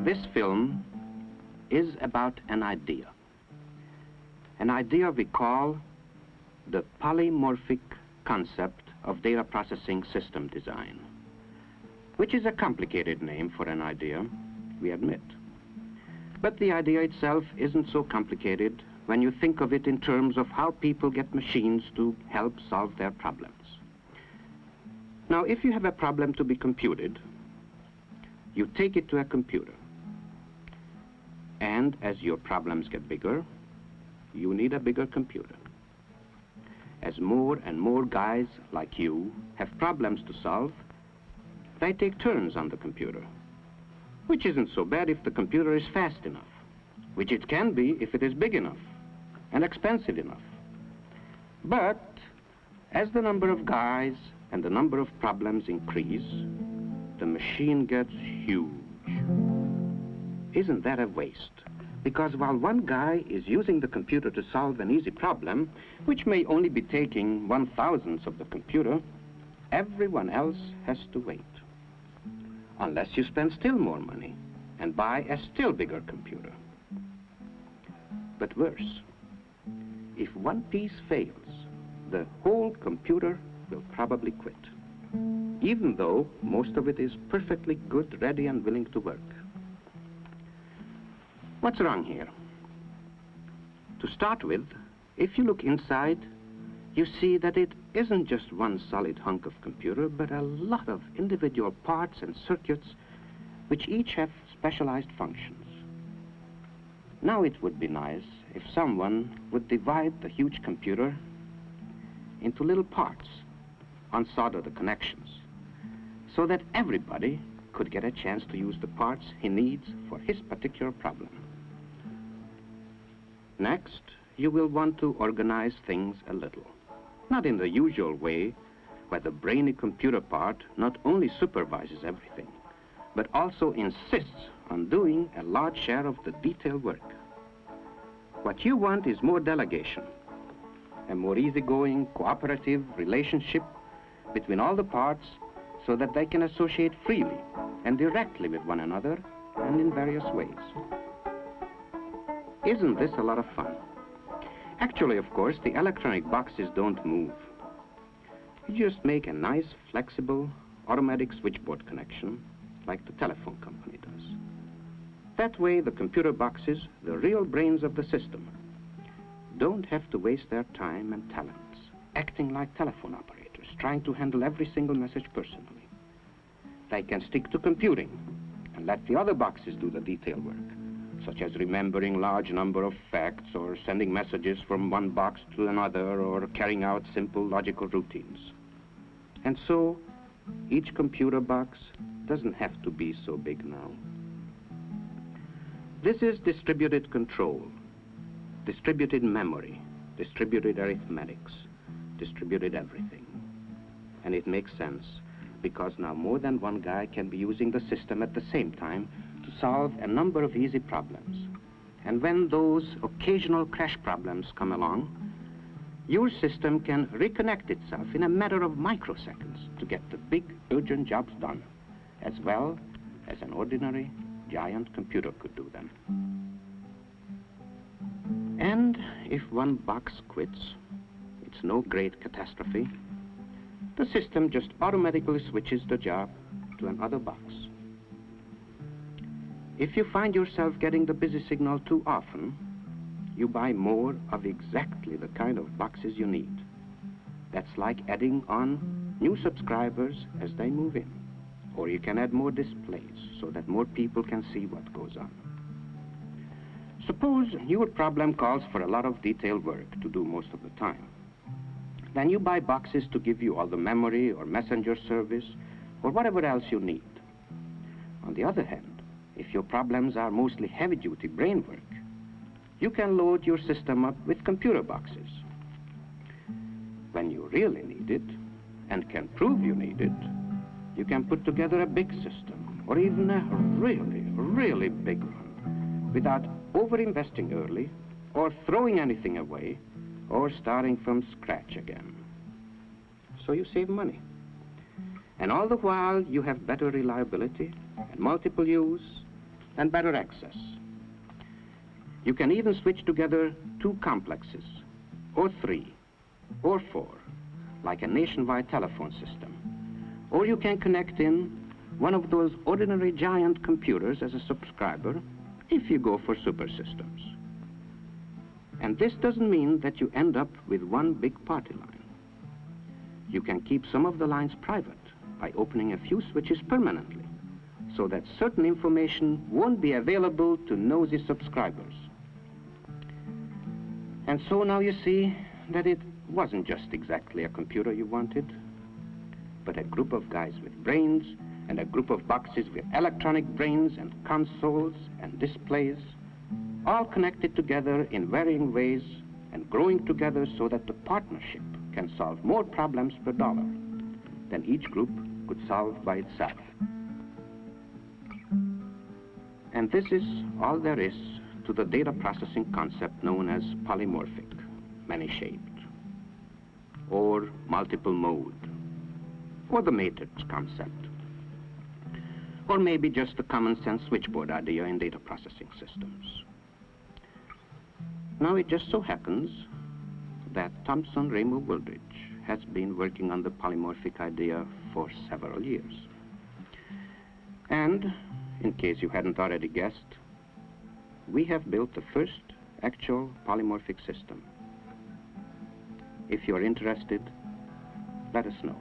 This film is about an idea we call the polymorphic concept of data processing system design, which is a complicated name for an idea, we admit. But the idea itself isn't so complicated when you think of it in terms of how people get machines to help solve their problems. Now, if you have a problem to be computed, you take it to a computer. And as your problems get bigger, you need a bigger computer. As more and more guys like you have problems to solve, they take turns on the computer, which isn't so bad if the computer is fast enough, which it can be if it is big enough and expensive enough. But as the number of guys and the number of problems increase, the machine gets huge. Isn't that a waste? Because while one guy is using the computer to solve an easy problem, which may only be taking 1/1000th of the computer, everyone else has to wait. Unless you spend still more money and buy a still bigger computer. But worse, if one piece fails, the whole computer will probably quit, even though most of it is perfectly good, ready, and willing to work. What's wrong here? To start with, if you look inside, you see that it isn't just one solid hunk of computer, but a lot of individual parts and circuits which each have specialized functions. Now it would be nice if someone would divide the huge computer into little parts, unsolder the connections, so that everybody could get a chance to use the parts he needs for his particular problem. Next, you will want to organize things a little. Not in the usual way, where the brainy computer part not only supervises everything, but also insists on doing a large share of the detailed work. What you want is more delegation, a more easygoing, cooperative relationship between all the parts so that they can associate freely and directly with one another and in various ways. Isn't this a lot of fun? Actually, of course, the electronic boxes don't move. You just make a nice, flexible, automatic switchboard connection like the telephone company does. That way, the computer boxes, the real brains of the system, don't have to waste their time and talents acting like telephone operators, trying to handle every single message personally. They can stick to computing and let the other boxes do the detailed work, such as remembering large number of facts or sending messages from one box to another or carrying out simple logical routines. And so, each computer box doesn't have to be so big now. This is distributed control, distributed memory, distributed arithmetics, distributed everything. And it makes sense, because now more than one guy can be using the system at the same time to solve a number of easy problems. And when those occasional crash problems come along, your system can reconnect itself in a matter of microseconds to get the big, urgent jobs done, as well as an ordinary giant computer could do them. And if one box quits, it's no great catastrophe. The system just automatically switches the job to another box. If you find yourself getting the busy signal too often, you buy more of exactly the kind of boxes you need. That's like adding on new subscribers as they move in. Or you can add more displays so that more people can see what goes on. Suppose your problem calls for a lot of detailed work to do most of the time. Then you buy boxes to give you all the memory or messenger service or whatever else you need. On the other hand, if your problems are mostly heavy-duty brain work, you can load your system up with computer boxes. When you really need it, and can prove you need it, you can put together a big system, or even a really, really big one, without over-investing early, or throwing anything away, or starting from scratch again. So you save money. And all the while, you have better reliability and multiple use and better access. You can even switch together two complexes, or three, or four, like a nationwide telephone system. Or you can connect in one of those ordinary giant computers as a subscriber if you go for super systems. And this doesn't mean that you end up with one big party line. You can keep some of the lines private by opening a few switches permanently, so that certain information won't be available to nosy subscribers. And so now you see that it wasn't just exactly a computer you wanted, but a group of guys with brains and a group of boxes with electronic brains and consoles and displays, all connected together in varying ways and growing together so that the partnership can solve more problems per dollar than each group could solve by itself. And this is all there is to the data processing concept known as polymorphic, many-shaped, or multiple mode, or the matrix concept, or maybe just the common sense switchboard idea in data processing systems. Now it just so happens that Thomson Ramo Wooldridge has been working on the polymorphic idea for several years. And, in case you hadn't already guessed, we have built the first actual polymorphic system. If you're interested, let us know.